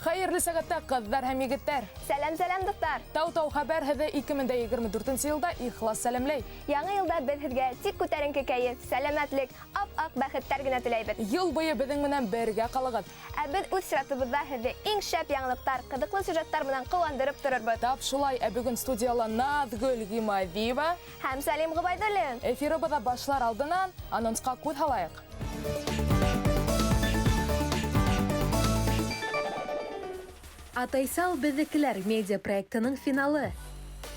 Хәерле сәгатьтә кызлар һәм егетләр. Сәлам дуслар. Тау хәбәр һеҙҙе 2024 елда ихлас сәләмләй. Яңы елда беҙ һеҙгә тик күтәренке кәйеф, сәләмәтлек, ап-ак бәхеттәр генә теләйбеҙ. Ел буйы беҙҙең менән бергә ҡалығыҙ. Ә беҙ үҙ чиратыбыҙҙа һеҙҙе иң шәп яңылыҡтар, ҡыҙыҡлы сюжеттар менән ҡыуандырып торорбоҙ. Тап шулай, бөгөн студияла Наҙгөл Ғимадиева Һәм Сәлим Ғөбайҙуллин. Эфирыбыҙҙа башлар алдынан анонсҡа күҙ һалайыҡ. Атайсал беҙҙекеләр медиа проектының финалы.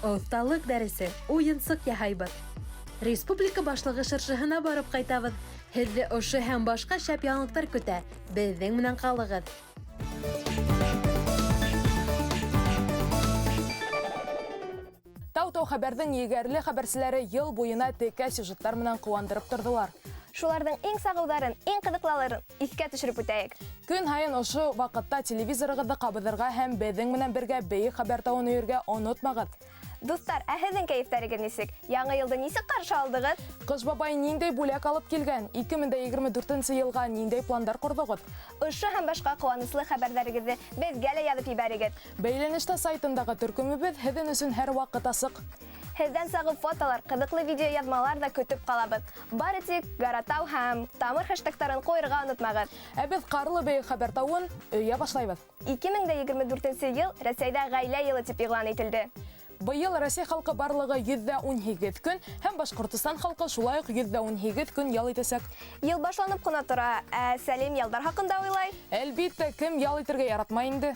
Оҫталыҡ дәресе, уйынсыҡ яһайбыҙ. Республика башлығы шыршыһына барып ҡайтабыҙ. Һеҙҙе ошо һәм башҡа шәп яңылыҡтар көтә. Беҙҙең менән ҡалығыҙ. Тау хәбәрҙең егәрле хәбәрселәре йыл буйына текә сюжеттар менән ҡыуандырып торҙолар. Шуларҙың иң сағыуҙарын, иң ҡыҙыҡлаларын иҫкә төшөрөп үтәйек. Көн һайын ошо ваҡытта телевизорығыҙҙы ҡабыҙырға һәм беҙҙең менән бергә бейек хәбәр тауын өйөргә онотмағыҙ. Дуҫтар, ә һеҙҙең кәйефтәрегеҙ нисек? Яңы йылды нисек ҡаршы алдығыҙ? Ҡыш бабай ниндәй бүләк алып килгән? 2024 йылға ниндәй пландар ҡорҙоғоҙ? Ошо һәм башҡа ҡыуаныслы хәбәрҙәрегеҙҙе беҙгә лә яҙып ебәрегеҙ. Бәйләнештә сайтындағы төркөмөбөҙ һеҙҙең өсөн һәр ваҡыт асыҡ. Һеҙҙән сағы фотолар, ҡыҙыҡлы видео яҙмалар да көтөп ҡалабыҙ. Бары тик Гаратау һәм Тамыр хэштегтарын ҡуйырға онотмағыҙ. Ә беҙ ҡарлы бейек хәбәр тауын өйә башлайбыҙ. 2024 йыл Рәсәйҙә ғаилә йылы тип иғлан ителде. Быйыл Рәсәй халҡы барлығы 118 көн һәм Башҡортостан халҡы шулай уҡ 118 көн ял итәсәк. Йыл башланып ҡына тора, ә Сәлим ялдар хаҡында уйлай. Әлбиттә, кем ял итергә яратмай инде?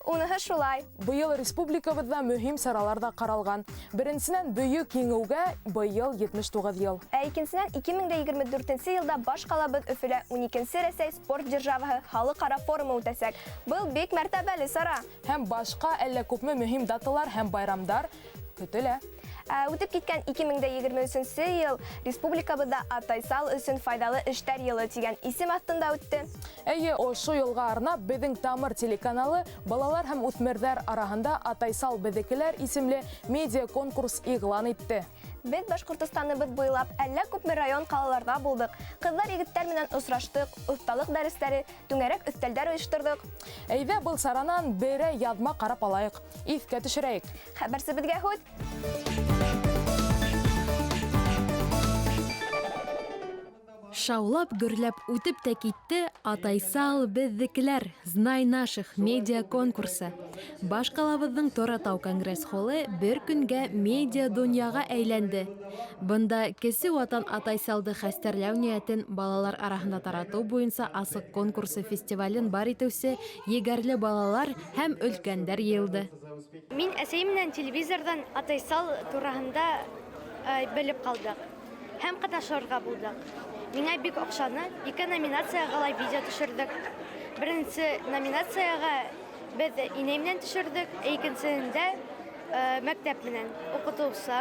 Уныһы шулай. Быйыл республикабыҙҙа мөһим саралар да ҡаралған. Беренсенән бөйөк еңеүгә быйыл 79 йыл. Ә икенсенән 2024 йылда баш ҡалабыҙ Өфөлә 12-нсе Рәсәй спорт державаһы халыҡ-ара форумы үтәсәк. Был бик мәртәбәле сара. Һәм башҡа әллә күпме мөһим даталар һәм байрамдар көтөлә. Үтеп киткән 2023 йыл республикабыҙҙа Атайсал өсөн файҙалы эштәр йылы тигән исем аҫтында үтте. Әйе, ошо йылға арнап беҙҙең Тамыр телеканалы балалар һәм үҫмерҙәр араһында Атайсал беҙҙекеләр исемле медиа конкурс иғлан итте. Беҙ Башҡортостаныбыҙ буйлап әллә күпме район ҡалаларҙа булдык. Ҡыҙҙар егеттәр менән осраштык, оҫталыҡ дәрестәре, түңәрәк өҫтәлдәр ойошторҙоҡ. Әйҙә был саранан берәй яҙма ҡарап алайыҡ, иҫкә төшөрәйек. Хәбәрсебеҙгә һүҙ. Шаулап гөрләп үтеп тә китте Атайсал беҙҙекеләр «Знай наших» медиа конкурсы. Баш ҡалабыҙҙың Торатау конгресс холлы бер көнгә медиа донъяға әйләнде. Бында Кесе ватан Атайсалды хәстәрләү ниәтен балалар араһында таратыу буйынса асыҡ конкурсы фестивален бар итеүсе егәрле балалар һәм өлкәндәр йыйылды. Мин әсәйем менән телевизорҙан Атайсал тураһында белеп ҡалдыҡ һәм ҡатнашырға булдыҡ. Миңә бик оҡшаны. 2 номинацияға ла видео төшөрҙөк. Беренсе номинацияға беҙ инәй менән төшөрҙөк, икенсеһендә мәктәп менән, уҡытыусы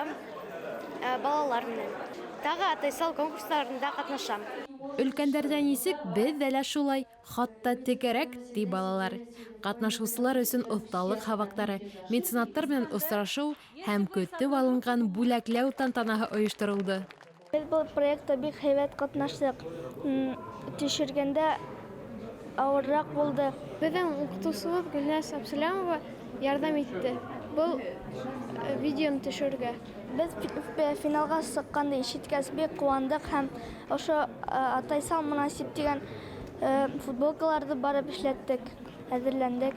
балалар менән. Тағы Атайсал конкурстарында ҡатнашам. Өлкәндәрҙә нисек, беҙҙә лә шулай, хатта текәрәк, ти балалар. Ҡатнашыусылар өсөн оҫталыҡ һабаҡтары, меценаттар менән осрашыу һәм көтөп алынған бүләкләү тантанаһы ойошторолдо. Biz bu proyektda bik һәйбәт ҡатнаштыҡ. Төшөргәндә ауырыраҡ булды. Беҙҙең уҡытыусыбыҙ Гөлнәс Абсалямова ярҙам итте был видеоны төшөргә. Без финалға сыҡҡанды ишеткәс бик ҡыуандыҡ һәм ошо Атайсал мөнәсип тигән футболкаларҙы барып эшләттек, әҙерләндек.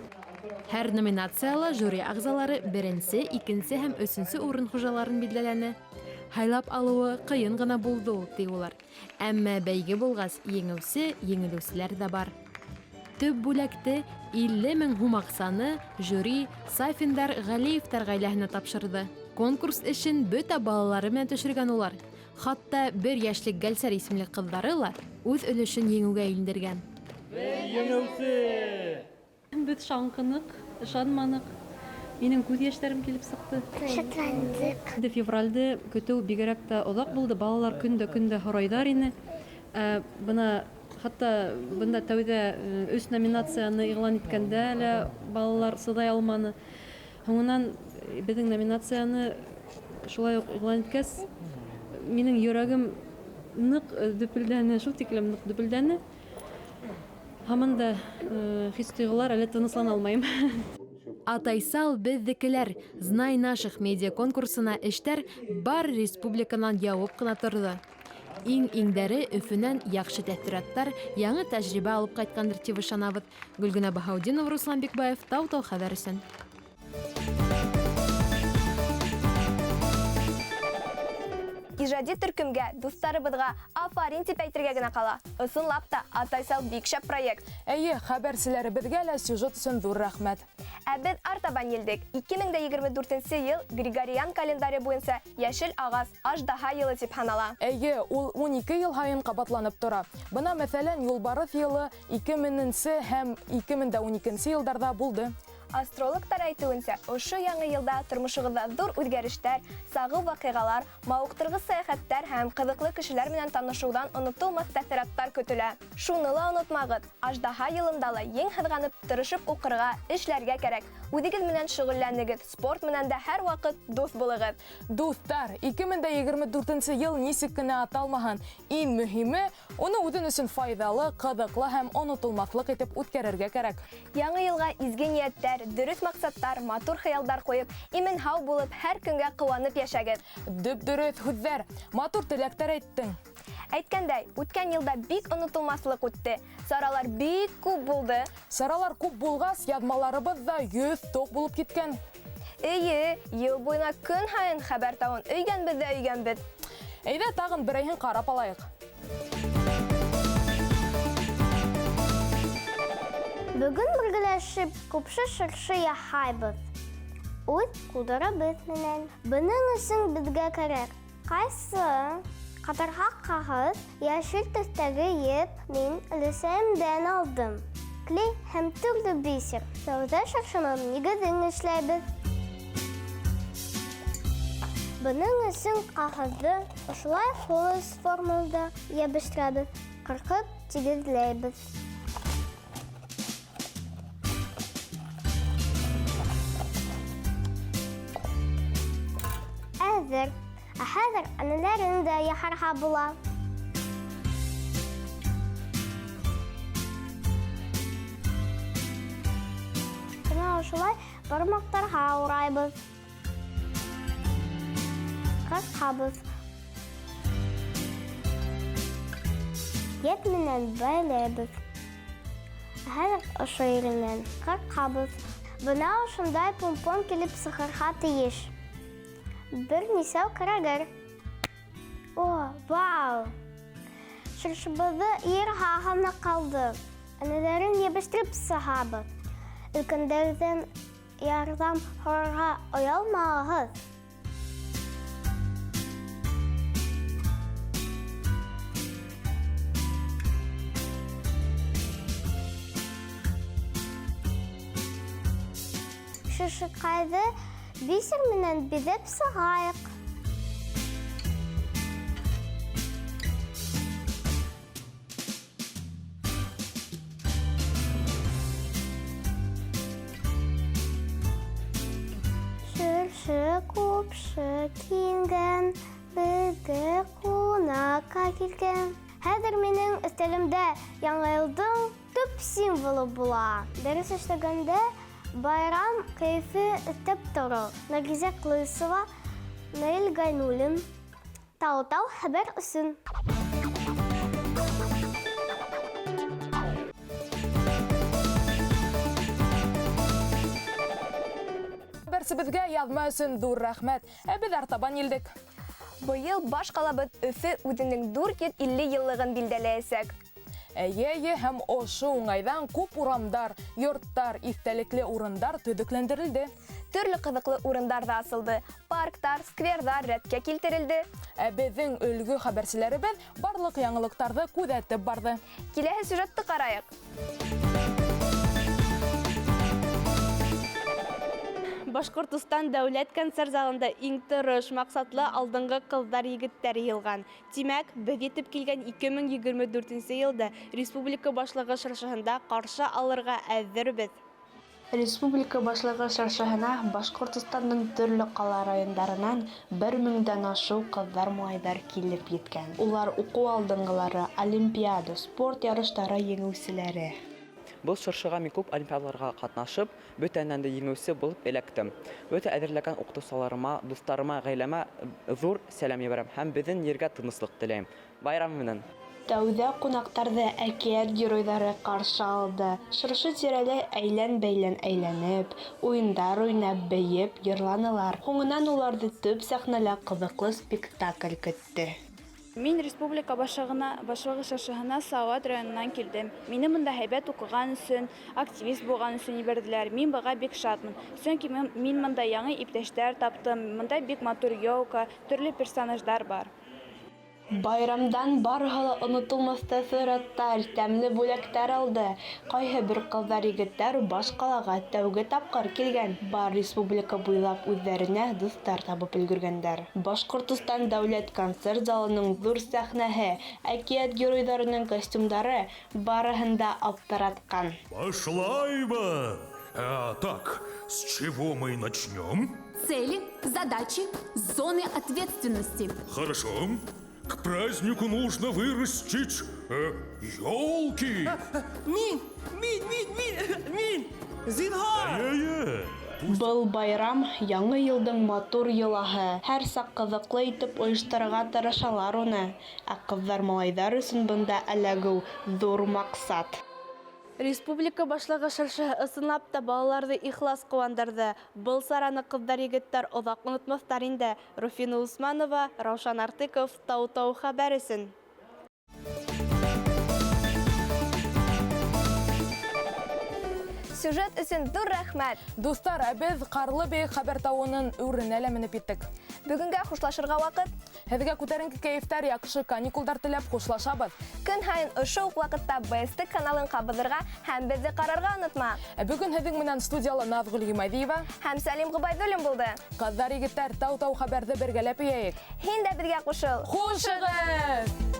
Һәр номинацияла жюри ағзалары беренсе, икенсе һәм өсөнсө урын хужаларын билдәләне. Һайлап алыуы ҡыйын ғына булды ул, ти улар. Әммә бәйге булғас, еңеүсе, еңелеүселәр ҙә бар. Төп бүләкте 50 000 һум аҡсаны жюри Сафиндар Ғәлиевтәр ғаиләһенә тапшырҙы. Конкурс эшен бөтә балалары менән төшөргән улар. Хатта 1 йәшлек Гәлсәр исемле ҡыҙҙары ла үҙ өлөшөн еңеүгә индергән. Еңеүсе! Беҙ шаңҡыныҡ, ышанманыҡ. Минең күз яшьләрем килеп сыкты. Шатландык. Февральдә көтү бигрәк тә озак булды. Балалар көндә һорайдар ине. Бына хатта бында тәүдә 3 номинацияны игълан иткәндә лә балалар сыдай алманы. Һуңынан безнең номинацияны шулай ук игълан иткәс, минең йөрәгем нык дөпелдәне, шул тиклем нык дөпелдәне. Һаман да хис-тойгылар әле тыныслана алмыйм. Атайсал бездекеләр Знай наших медиа конкурсына эштәр бар республиканан явып кына торды. Иң-иңдәре Өфөнән яхшы тәэсираттар, яңа тәҗрибә алып кайткандыр дип ышанабыз. Гөлгөнә Баһаудинова, Руслан Бикбаев, Тау-Тау хәбәр өчен. Ижади төркемгә, дусларыбызга афарин дип әйтергә генә кала. Ысынлап та Атайсал бик шәп проект. Әйе, хәбәрселәребезгә лә сюжет өчен зур рәхмәт. Ә без артабан елдек. 2024 ел Григориан календаре буенча Яшел агас аждаһа елы дип һанала. Әйе, ул 12 ел һайын кабатланып тора. Бына мәсәлән, Юлбарыҫ елы 2000 һәм 2012 елдарда булды. Астрологтар әйтүенчә, ошо яңа елда тормышыгызда зур үзгәрештәр, сагы вакыйгалар, мавыктыргыс сәяхәттәр һәм кызыклы кешеләр белән танышудан онытылмас тәэсираттар көтелә. Шуны ла онытмагыз. Аждаһа елында ла ең хызганып, тырышып укырга, эшләргә кирәк. Үдегез менән шөгыльләнегез, спорт менән дә һәр вакыт дус булыгыз. Дуҫтар, 2024 ел нисек кенә аталмаһын, иң мөһиме, уны үҙен өсөн файдалы, кызыклы һәм онотолмаҫлык итеп үткәрергә кәрәк. Яңа елга изге ниәттәр, дөрес максаттар, матур хыялдар куеп, имен-һау булып, һәр көнгә кыланып яшәгез. Дөп-дөрөҫ һүҙҙәр, матур теләктәр әйттең. Әйткәндәй, үткән елда бик онытылмаслык үтте. Саралар бик күп булды. Саралар күп булғас, яҙмаларыбыҙ да 100 тоҡ булып киткән. Эйе, ел буйына көн һайын хәбәр тауын өйгәнбеҙ ҙә өйгәнбеҙ. Әйҙә тағын берәйһен ҡарап алайыҡ. Бөгөн бергәләшеп күпше шыршы яһайбыҙ. Үҙ ҡулдарыбыҙ менән. Бының өсөн беҙгә кәрәк. Ҡайсы ҡатарға ҡағыҙ, йәшел төҫтәге еп мин өләсәйемдән алдым. Клей һәм төрлө бисер. Тәүҙә шыршының нигеҙен эшләйбеҙ. Бының өсөн ҡағыҙҙы ошолай фолос формалда йәбештерәбеҙ. Ҡырҡып тигеҙләйбеҙ. Әҙер. Ә хәҙер әнәләрен дә яһарға була. Бына ошолай бармаҡтарға урайбыҙ. Ҡырҡабыҙ. Еп менән бәйләйбеҙ. Хәҙер ошо еренән ҡырҡабыҙ. Бына ошондай помпон килеп сығырға тейеш. Бер нисәү кәрәгер. О, вау! Шыршыбыҙҙы йырға ғына ҡалды. Әнәләрен йәбештереп сығабыҙ. Өлкәндәрҙән ярҙам һорарға оялмағыҙ. Шышыҡайҙы бисер менән биҙәп сығайыҡ. Шыршы күпше киенгән, беҙгә ҡунаҡҡа килгән. Хәҙер минең өҫтәлемдә яңы йылдың төп символы була. Дәрес эшләгәндә байрам кәйефе өҫтәп торор. Наргизә Ҡылысова, Наил Гайнуллин, Тау-Тау хәбәр өсөн. Хәбәрсебеҙгә яҙма өсөн ҙур рәхмәт. Ә беҙ артабан елдек. Быйыл баш ҡалабыҙ Өфө үҙенең 450 йыллығын билдәләйәсәк. Әйе, һәм ошо уңайҙан күп урамдар, йорттар, иҫтәлекле урындар төҙөкләндерелде. Төрлө ҡыҙыҡлы урындар ҙа асылды. Парктар, скверҙар рәткә килтерелде. Ә беҙҙең өлгө хәбәрселәребеҙ барлыҡ яңылыҡтарҙы күҙәтеп барҙы. Киләһе сюжетты ҡарайыҡ. Башкортостан дәүләт концерт залында иң тырыш, максатлы алдыңгы кызлар егеттәр йылган. Тимәк, без етеп килгән 2024 елда республика башлыгы чаршыһында каршы алырга әзербез. Республика башлыгы чаршыһына Башкортостанның төрле кала районнарыннан 1000дән ашу кызлар-малайлар килеп йеткән. Улар уку алдыңгылары, олимпиада, спорт ярышлары еңүчеләре. Бұл шыршыға мен күп олимпиадаларға қатнашып, бөтәннән дә еңеүсе булып эләктем. Бөтә әзерләгән укытучыларыма, дусларыма, гаиләмә зур сәлам җибәрәм һәм безнең ергә тынычлык теләйм. Байрам менән. Тәүдә кунактарда әкият геройдары каршы алды. Шыршы тирәле әйлән-бәйлән әйләнеп, уендар уйнап, бәеп, йырланылар. Һуңыннан уларны төп сәхнәлә кызыклы спектакль көтте. Мин республика башлыгы чаршыһына Сауат районынан килдем. Мине монда һәйбәт укыган өчен, активист булган өчен ибәрделәр. Мин быга бик шатмын. Чөнки мин монда яңа иптәшләр таптым. Монда бик матур елка, төрле персонаждар бар. Байрамдан барыһы онытылмас тәэсираттар, тәмле бүләктәр алды. Кайһы бер кызлар егетләр баш калага тәүге тапкыр килгән. Бар республика буйлап үзләренә дуслар табып өлгергәннәр. Башкортостан дәүләт концерт залының зур сәхнәһе, әкият геройларының костюмдары барыһын да аптыраткан. Пошлайба! Так, с чего мы начнем? Цели, задачи, зоны ответственности. Хорошо. К празднику нужно вырастить елки. Мин! Зинһар! Был байрам яңа елдың матур йолаһы. Һәр сак кызыклы итеп оештырырга тырышалар уны. Ә кызлар-малайлар өчен бында эләгү зур максат. Республика башлыгы чаршыһы ысынлап та балаларны ихлас куандырды. Был сараны кызлар-егетләр озак онытмаслар инде. Руфина Усманова, Раушан Артыков, Тау-Тау хәбәр өчен. Сюжет өчен зур рәхмәт. Дуслар, без Карлыбей хәбәр тауының үренә лә менеп иттек. Бүгенгә хушлашырга вакыт. Һеҙгә күтәренке кәйефтәр, яҡшы каникулдар теләп хушлашабыҙ. Көн һайын ошо уҡ ваҡытта БСТ каналын ҡабыҙырға һәм беҙҙе ҡарарға онотма. Бөгөн һеҙҙең менән студияла Наҙгөл Ғимәҙиева Һәм Сәлим Ғөбәйҙуллин булды. Ҡыҙҙар, егеттәр, Тау-Тау хәбәрҙе бергәләп йәйек. Һин дә беҙгә ҡушыл. Хушығыҙ!